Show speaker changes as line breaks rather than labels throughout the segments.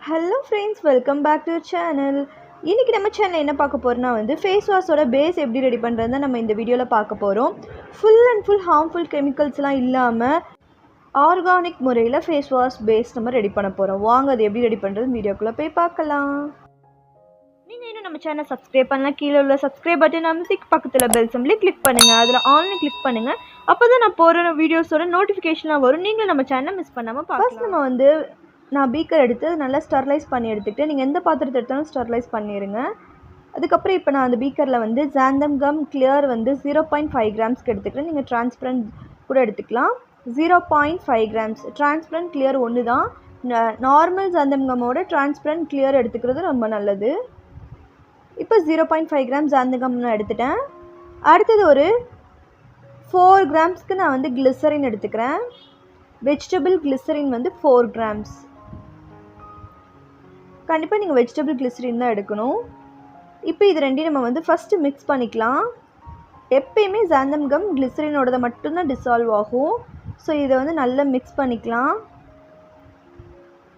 Hello friends, welcome back to channel. இன்றைக்கி நம்ம channel என்ன பார்க்க போகிறோம்னா ஃபேஸ் வாஷோட பேஸ் எப்படி ரெடி பண்ணுறது நம்ம இந்த வீடியோவில் பார்க்க போகிறோம். ஃபுல் அண்ட் ஃபுல் ஹார்ம்ஃபுல் கெமிக்கல்ஸ்லாம் இல்லாமல் ஆர்கானிக் முறையில் ஃபேஸ் வாஷ் பேஸ் நம்ம ரெடி பண்ண போகிறோம். வாங்க அது எப்படி ரெடி பண்ணுறது வீடியோக்குள்ளே போய் பார்க்கலாம். நீங்கள் இன்னும் நம்ம சேனல் சப்ஸ்கிரைப் பண்ணலாம். கீழே உள்ள சப்ஸ்கிரைப் பட்டன் அமைத்து பக்கத்தில் பெல் சிம்பிளை கிளிக் பண்ணுங்கள். அதில் ஆன்லைன் கிளிக் பண்ணுங்கள். அப்போ தான் நான் போகிற வீடியோஸோட நோட்டிஃபிகேஷனாக வரும். நீங்கள் நம்ம சேனலை மிஸ் பண்ணாமல் பார்க்கலாம். நம்ம நான் பீக்கர் எடுத்து நல்லா ஸ்டெர்லைஸ் பண்ணி எடுத்துக்கிட்டு நீங்கள் எந்த பாத்திரத்தை எடுத்தாலும் ஸ்டெர்லைஸ் பண்ணிடுங்க. அதுக்கப்புறம் இப்போ நான் அந்த பீக்கரில் ஜாந்தம் கம் கிளியர் 0.5 கிராம்ஸ்க்கு எடுத்துக்கிறேன். நீங்கள் டிரான்ஸ்பரண்ட் கூட எடுத்துக்கலாம். 0.5 கிராம்ஸ் டிரான்ஸ்பரண்ட் கிளியர் ஒன்று தான். நார்மல் ஜாந்தம் கம்மோட டிரான்ஸ்பரண்ட் கிளியர் எடுத்துக்கிறது ரொம்ப நல்லது. இப்போ 0.5 கிராம் ஜாந்தம் கம் நான் எடுத்துட்டேன். அடுத்தது ஒரு 4 கிராம்ஸ்க்கு நான் கிளிசரின் எடுத்துக்கிறேன். Vegetable glycerin 4 grams. கண்டிப்பாக நீங்கள் வெஜிடபிள் கிளிசரின் தான் எடுக்கணும். இப்போ இது ரெண்டையும் நம்ம ஃபஸ்ட்டு மிக்ஸ் பண்ணிக்கலாம். எப்பயுமே ஜாந்தம் கம் கிளிசரினோடதை மட்டும்தான் டிசால்வ் ஆகும். ஸோ இதை நல்லா மிக்ஸ் பண்ணிக்கலாம்.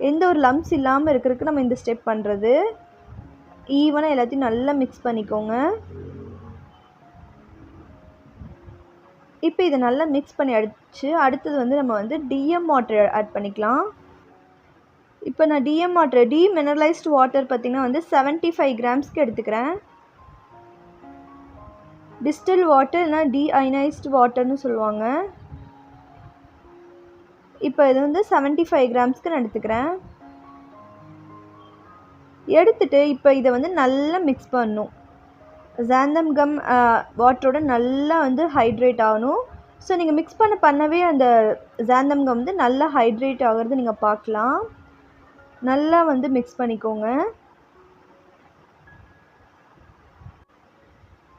எந்த ஒரு லம்ப்ஸ் இல்லாமல் இருக்கிறதுக்கு நம்ம இந்த ஸ்டெப் பண்ணுறது. ஈவனாக எல்லாத்தையும் நல்லா மிக்ஸ் பண்ணிக்கோங்க. இப்போ இதை நல்லா மிக்ஸ் பண்ணி அடிச்சு அடுத்தது நம்ம டிஎம் வாட்டர் ஆட் பண்ணிக்கலாம். இப்போ நான் டிஎம் வாட்டர் மினரலைஸ்டு வாட்டர் பார்த்திங்கன்னா 75 கிராம்ஸ்க்கு எடுத்துக்கிறேன். டிஸ்டில் வாட்டர் இல்லைனா டீஅயனைஸ்டு வாட்டர்னு சொல்லுவாங்க. இப்போ இது 75 கிராம்ஸ்க்கு நான் எடுத்துக்கிறேன். எடுத்துகிட்டு இப்போ இதை நல்லா மிக்ஸ் பண்ணணும். ஜாந்தம் கம் வாட்டரோட நல்லா ஹைட்ரேட் ஆகணும். ஸோ நீங்கள் மிக்ஸ் பண்ணவே அந்த ஜாந்தம் கம் நல்லா ஹைட்ரேட் ஆகிறது நீங்கள் பார்க்கலாம். நல்லா மிக்ஸ் பண்ணிக்கோங்க.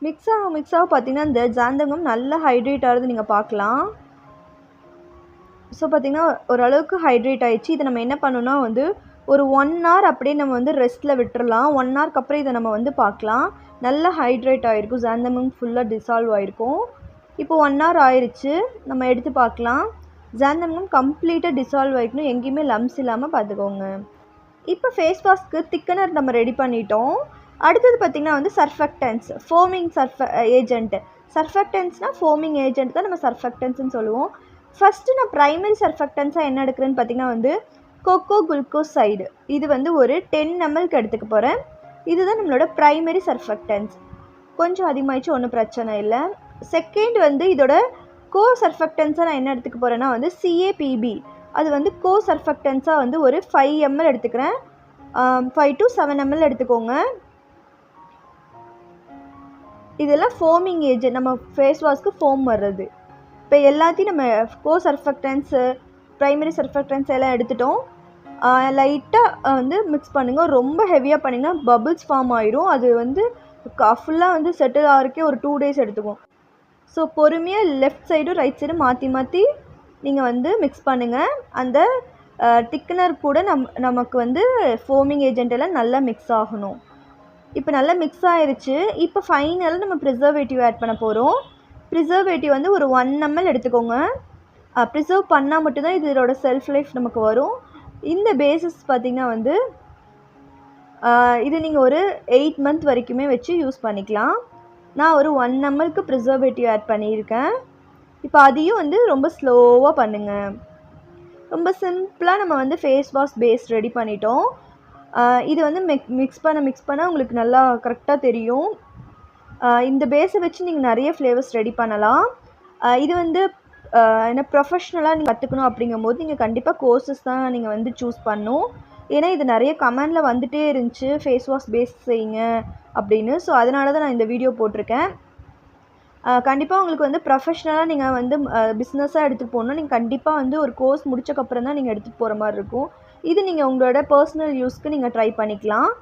மிக்ஸ் ஆக பார்த்திங்கன்னா இந்த ஜாந்தம் கம் நல்லா ஹைட்ரேட் ஆகிறது நீங்கள் பார்க்கலாம். ஸோ பார்த்திங்கன்னா ஓரளவுக்கு ஹைட்ரேட் ஆகிடுச்சு. இதை நம்ம என்ன பண்ணணும்னா ஒரு 1 hour அப்படியே நம்ம ரெஸ்ட்டில் விட்டுறலாம். 1 hourக்கு அப்புறம் இதை நம்ம பார்க்கலாம். நல்லா ஹைட்ரேட் ஆகிருக்கும். ஜாந்தமும் ஃபுல்லாக டிசால்வ் ஆகிருக்கும். இப்போ 1 hour ஆயிடுச்சு. நம்ம எடுத்து பார்க்கலாம். ஜாந்தமும் கம்ப்ளீட்டாக டிசால்வ் ஆகிக்கணும். எங்கேயுமே லம்ஸ் இல்லாமல் பார்த்துக்கோங்க. இப்போ ஃபேஸ் வாஷ்க்கு திக்கனர் நம்ம ரெடி பண்ணிட்டோம். அடுத்தது பார்த்திங்கன்னா surfactants, foaming agent. சர்ஃபெக்டன்ஸ்னால் foaming agent தான் நம்ம சர்ஃபெக்டன்ஸ்னு சொல்லுவோம். ஃபஸ்ட்டு நான் ப்ரைமரி சர்ஃபெக்டன்ஸாக என்ன எடுக்கிறேன்னு பார்த்திங்கன்னா கோகோ குளுக்கோசைடு. இது ஒரு 10 mlக்கு எடுத்துக்க போகிறேன். இதுதான் நம்மளோட ப்ரைமரி சர்ஃபெக்டன்ஸ். கொஞ்சம் அதிகமாகிடுச்சு, ஒன்றும் பிரச்சனை இல்லை. செகண்ட் இதோட கோ சர்ஃபெக்டன்ஸாக நான் என்ன எடுத்துக்க போகிறேன்னா CAPB. அது கோ சர்ஃபெக்டன்ஸாக ஒரு 5 ml எடுத்துக்கிறேன். 5 to 7 ml எடுத்துக்கோங்க. இதெல்லாம் ஃபோமிங் ஏஜென்ட், நம்ம ஃபேஸ் வாஷ்க்கு ஃபோம் வர்றது. இப்போ எல்லாத்தையும் நம்ம கோ சர்ஃபெக்டன்ஸு ப்ரைமரி சர்ஃபெக்டன்ஸ் எல்லாம் எடுத்துட்டோம். லைட்டாக மிக்ஸ் பண்ணுங்கள். ரொம்ப ஹெவியாக பண்ணிங்கன்னா பபிள்ஸ் ஃபார்ம் ஆயிரும். அது ஃபுல்லாக செட்டில் ஆகிறதுக்கே ஒரு 2 days எடுத்துக்கும். ஸோ பொறுமையாக லெஃப்ட் சைடும் ரைட் சைடும் மாற்றி மாற்றி நீங்கள் மிக்ஸ் பண்ணுங்கள். அந்த திக்னர் கூட நமக்கு ஃபோமிங் ஏஜென்ட் எல்லாம் நல்லா மிக்ஸ் ஆகணும். இப்போ நல்லா மிக்ஸ் ஆகிருச்சு. இப்போ ஃபைனலாக நம்ம ப்ரிசர்வேட்டிவ் ஆட் பண்ண போகிறோம். ப்ரிசர்வேட்டிவ் ஒரு 1 ml எடுத்துக்கோங்க. ப்ரிசர்வ் பண்ணால் மட்டும்தான் இதோட செல்ஃப் லைஃப் நமக்கு வரும். இந்த பேசிஸ் பார்த்திங்கன்னா இது நீங்கள் ஒரு 8 month வரைக்குமே வச்சு யூஸ் பண்ணிக்கலாம். நான் ஒரு 1 mlக்கு ப்ரிசர்வேட்டிவ் ஆட் பண்ணியிருக்கேன். இப்போ அதையும் ரொம்ப ஸ்லோவாக பண்ணுங்கள். ரொம்ப சிம்பிளாக நம்ம ஃபேஸ் வாஷ் பேஸ் ரெடி பண்ணிட்டோம். இது மிக்ஸ் பண்ண உங்களுக்கு நல்லா கரெக்டாக தெரியும். இந்த பேஸை வச்சு நீங்கள் நிறைய ஃப்ளேவர்ஸ் ரெடி பண்ணலாம். இது என்ன ப்ரொஃபஷ்னலாக நீங்கள் கற்றுக்கணும் அப்படிங்கும்போது நீங்கள் கண்டிப்பாக கோர்சஸ் தான் நீங்கள் சூஸ் பண்ணணும். ஏன்னா இது நிறைய கமெண்டில் வந்துகிட்டே இருந்துச்சு, ஃபேஸ் வாஷ் பேஸ் செய்யுங்க அப்படின்னு. ஸோ அதனால தான் நான் இந்த வீடியோ போட்டிருக்கேன். கண்டிப்பாக உங்களுக்கு ப்ரொஃபஷ்னலாக நீங்கள் பிஸ்னஸாக எடுத்துகிட்டு போகணும். நீங்கள் கண்டிப்பாக ஒரு கோர்ஸ் முடிச்சக்கப்புறம் தான் நீங்கள் எடுத்துகிட்டு போகிற மாதிரி இருக்கும். இது நீங்கள் உங்களோட பர்சனல் யூஸ்க்கு நீங்கள் ட்ரை பண்ணிக்கலாம்.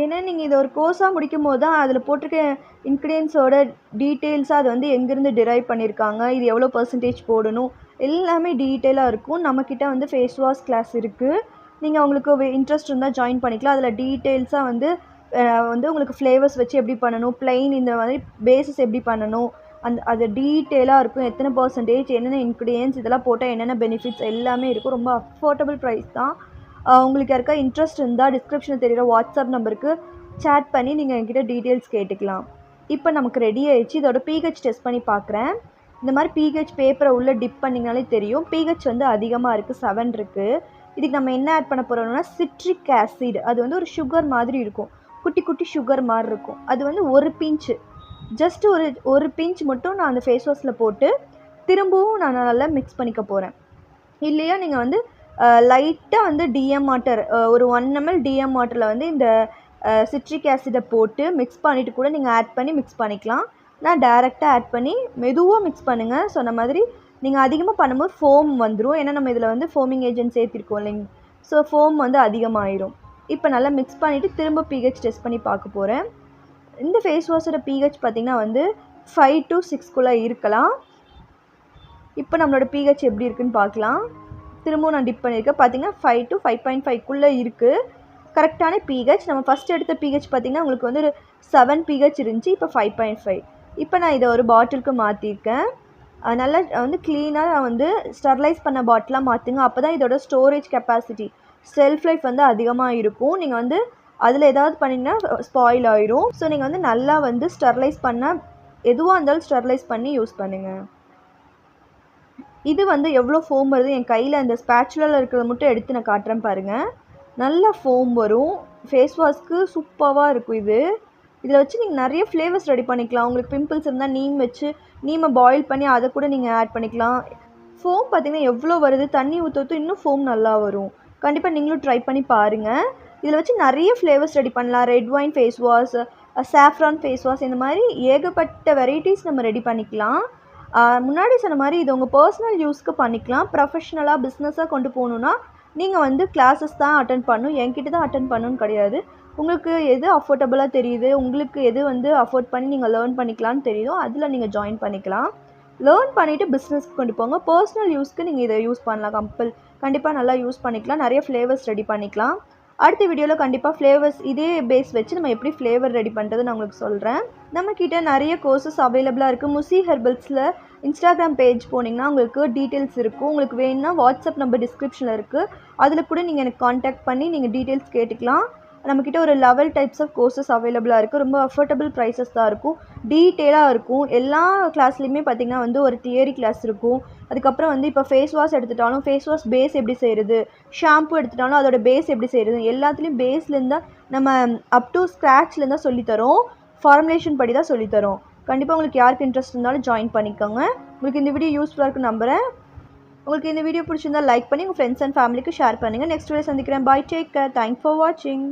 ஏன்னா நீங்கள் இதை ஒரு கோர்ஸாக முடிக்கும் போது தான் அதில் போட்டிருக்க இன்க்ரீடியன்ஸோட டீட்டெயில்ஸாக அது எங்கேருந்து டிரைவ் பண்ணியிருக்காங்க, இது எவ்வளோ பர்சன்டேஜ் போடணும், எல்லாமே டீட்டெயிலாக இருக்கும். நம்மக்கிட்ட ஃபேஸ் வாஷ் கிளாஸ் இருக்குது. நீங்கள் உங்களுக்கு இன்ட்ரெஸ்ட் இருந்தால் ஜாயின் பண்ணிக்கலாம். அதில் டீட்டெயில்ஸாக உங்களுக்கு ஃப்ளேவர்ஸ் வச்சு எப்படி பண்ணணும், ப்ளைன் இந்த மாதிரி பேஸஸ் எப்படி பண்ணணும், அது டீட்டெயிலாக இருக்கும். எத்தனை பர்சன்டேஜ், என்னென்ன இன்க்ரீடியன்ஸ், இதெல்லாம் போட்டால் என்னென்ன பெனிஃபிட்ஸ் எல்லாமே இருக்கும். ரொம்ப அஃபோர்டபுள் ப்ரைஸ் தான். உங்களுக்கு யாருக்கா இன்ட்ரெஸ்ட் இருந்தால் டிஸ்கிரிப்ஷனில் தெரிகிற வாட்ஸ்அப் நம்பருக்கு சேட் பண்ணி நீங்கள் என்கிட்ட டீட்டெயில்ஸ் கேட்டுக்கலாம். இப்போ நமக்கு ரெடி ஆயிடுச்சு. இதோட பிஹெச் டெஸ்ட் பண்ணி பார்க்குறேன். இந்த மாதிரி பிஹெச் பேப்பரை உள்ளே டிப் பண்ணிங்கனாலே தெரியும். பிஹெச் வந்து அதிகமாக இருக்குது, 7 இருக்குது. இதுக்கு நம்ம என்ன ஆட் பண்ண போகிறோம்னா சிட்ரிக் ஆசிட். அது வந்து ஒரு சுகர் மாதிரி இருக்கும், குட்டி குட்டி சுகர் மாதிரி இருக்கும். அது வந்து ஒரு பிஞ்சு, ஜஸ்ட் ஒரு பிஞ்ச் மட்டும் நான் அந்த ஃபேஸ் வாஷில் போட்டு திரும்பவும் நான் நல்லா மிக்ஸ் பண்ணிக்க போகிறேன். இல்லையா நீங்கள் வந்து லைட்டாக வந்து டிஎம் வாட்டர், ஒரு 1 ml டிஎம் வாட்டரில் வந்து இந்த சிட்ரிக் ஆசிடை போட்டு மிக்ஸ் பண்ணிவிட்டு கூட நீங்கள் ஆட் பண்ணி மிக்ஸ் பண்ணிக்கலாம். நான் டைரெக்டாக ஆட் பண்ணி மெதுவாக மிக்ஸ் பண்ணுங்கள். சொன்ன மாதிரி நீங்கள் அதிகமாக பண்ணும்போது ஃபோம் வந்துடும். ஏன்னா நம்ம இதில் வந்து ஃபோமிங் ஏஜென்ட் சேர்த்திருக்கோம் இல்லைங்க. ஸோ ஃபோம் வந்து அதிகமாகிடும். இப்போ நல்லா மிக்ஸ் பண்ணிவிட்டு திரும்ப பிஹெச் டெஸ்ட் பண்ணி பார்க்க போகிறேன். இந்த ஃபேஸ் வாஷோட பிஹெச் பார்த்திங்கன்னா வந்து 5 to 6 இருக்கலாம். இப்போ நம்மளோட பிஹெச் எப்படி இருக்குதுன்னு பார்க்கலாம். திரும்பவும் நான் டிப் பண்ணியிருக்கேன். பார்த்திங்கன்னா 5 to 5.5 இருக்குது கரெக்டான பிஹெச். நம்ம ஃபஸ்ட் எடுத்த பிஹெச் பார்த்திங்கன்னா உங்களுக்கு வந்து ஒரு 7 பிஹெச் இருந்துச்சு. இப்போ 5.5. இப்போ நான் இதை ஒரு பாட்டிலுக்கு மாற்றிருக்கேன். நல்லா வந்து க்ளீனாக வந்து ஸ்டெர்லைஸ் பண்ண பாட்டிலாக மாற்றுங்க. அப்போ தான் இதோட ஸ்டோரேஜ் கெப்பாசிட்டி, செல்ஃப் லைஃப் வந்து அதிகமாக இருக்கும். நீங்கள் வந்து அதில் ஏதாவது பண்ணிங்கன்னா ஸ்பாயில் ஆயிரும். ஸோ நீங்கள் வந்து நல்லா வந்து ஸ்டெர்லைஸ் பண்ண, எதுவாக இருந்தாலும் ஸ்டெர்லைஸ் பண்ணி யூஸ் பண்ணுங்கள். இது வந்து எவ்வளோ ஃபோம் வருது என் கையில் அந்த ஸ்பேச்சுலாவில் இருக்கிறத மட்டும் எடுத்து நான் காட்டுறேன் பாருங்கள். நல்ல ஃபோம் வரும். ஃபேஸ் வாஷ்க்கு சூப்பராக இருக்கும் இது. இதில் வச்சு நீங்கள் நிறைய ஃப்ளேவர்ஸ் ரெடி பண்ணிக்கலாம். உங்களுக்கு பிம்பிள்ஸ் இருந்தால் நீமை பாயில் பண்ணி அதை கூட நீங்கள் ஆட் பண்ணிக்கலாம். ஃபோம் பார்த்திங்கன்னா எவ்வளோ வருது, தண்ணி ஊற்றது இன்னும் ஃபோம் நல்லா வரும். கண்டிப்பாக நீங்களும் ட்ரை பண்ணி பாருங்கள். இதில் வச்சு நிறைய ஃப்ளேவர்ஸ் ரெடி பண்ணலாம். Red wine face wash, saffron face wash, இந்த மாதிரி ஏகப்பட்ட வெரைட்டிஸ் நம்ம ரெடி பண்ணிக்கலாம். முன்னாடி சொன்ன மாதிரி இது உங்கள் பர்சனல் யூஸ்க்கு பண்ணிக்கலாம். ப்ரொஃபஷ்னலாக பிஸ்னஸாக கொண்டு போகணுன்னா நீங்கள் வந்து கிளாஸஸ் தான் அட்டென்ட் பண்ணணும், என்கிட்ட தான் அட்டென்ட் பண்ணணும்னு கிடையாது. உங்களுக்கு எது அஃபோர்டபுளாக தெரியுது, உங்களுக்கு எது வந்து அஃபோர்ட் பண்ணி நீங்கள் லேர்ன் பண்ணிக்கலான்னு தெரியுதோ அதில் நீங்கள் ஜாயின் பண்ணிக்கலாம். லேர்ன் பண்ணிவிட்டு பிஸ்னஸ்க்கு கொண்டு போங்க. பர்சனல் யூஸ்க்கு நீங்கள் இதை யூஸ் பண்ணலாம். கண்டிப்பாக நல்லா யூஸ் பண்ணிக்கலாம். நிறைய ஃப்ளேவர்ஸ் ரெடி பண்ணிக்கலாம். அடுத்த வீடியோவில் கண்டிப்பாக ஃப்ளேவர்ஸ் இதே பேஸ் வச்சு நம்ம எப்படி ஃப்ளேவர் ரெடி பண்ணுறது நான் உங்களுக்கு சொல்கிறேன். நம்மக்கிட்ட நிறைய கோர்சஸ் அவைலபிளாக இருக்குது. முசி ஹெர்பல்ஸில் இன்ஸ்டாகிராம் பேஜ் போனீங்கன்னா உங்களுக்கு டீட்டெயில்ஸ் இருக்கும். உங்களுக்கு வேணும்னா வாட்ஸ்அப் நம்பர் டிஸ்கிரிப்ஷனில் இருக்குது. அதில் கூட நீங்கள் எனக்கு காண்டாக்ட் பண்ணி நீங்கள் டீட்டெயில்ஸ் கேட்டுக்கலாம். நம்மக்கிட்ட ஒரு 11 டைப்ஸ் ஆஃப் கோர்சஸ் அவைலபிளாக இருக்குது. ரொம்ப அஃபோர்டபுள் ப்ரைஸஸ் தான் இருக்கும், டீட்டெயிலாக இருக்கும். எல்லா கிளாஸ்லேயுமே பார்த்திங்கன்னா வந்து ஒரு தியரி கிளாஸ் இருக்கும். அதுக்கப்புறம் வந்து இப்போ ஃபேஸ் வாஷ் எடுத்துட்டாலும் ஃபேஸ் வாஷ் பேஸ் எப்படி செய்கிறது, ஷாம்பு எடுத்துட்டாலும் அதோட பேஸ் எப்படி செய்கிறது, எல்லாத்துலேயும் பேஸ்லேருந்து தான் நம்ம அப் டு ஸ்க்ராட்ச்லேருந்து தான் சொல்லித்தரோம். ஃபார்முலேஷன் படி தான் சொல்லித்தரோம். கண்டிப்பாக உங்களுக்கு யாருக்கு இன்ட்ரெஸ்ட் இருந்தாலும் ஜாயின் பண்ணிக்கோங்க. உங்களுக்கு இந்த வீடியோ யூஸ்ஃபுல்லாக இருக்குன்னு நம்புகிறேன். உங்களுக்கு இந்த வீடியோ பிடிச்சிருந்தால் லைக் பண்ணி உங்கள் ஃப்ரெண்ட்ஸ் அண்ட் ஃபேமிலிக்கு ஷேர் பண்ணுங்கள். நெக்ஸ்ட் வீடியோ சந்திக்கிறேன். Bye, take care. Thanks for வாட்சிங்.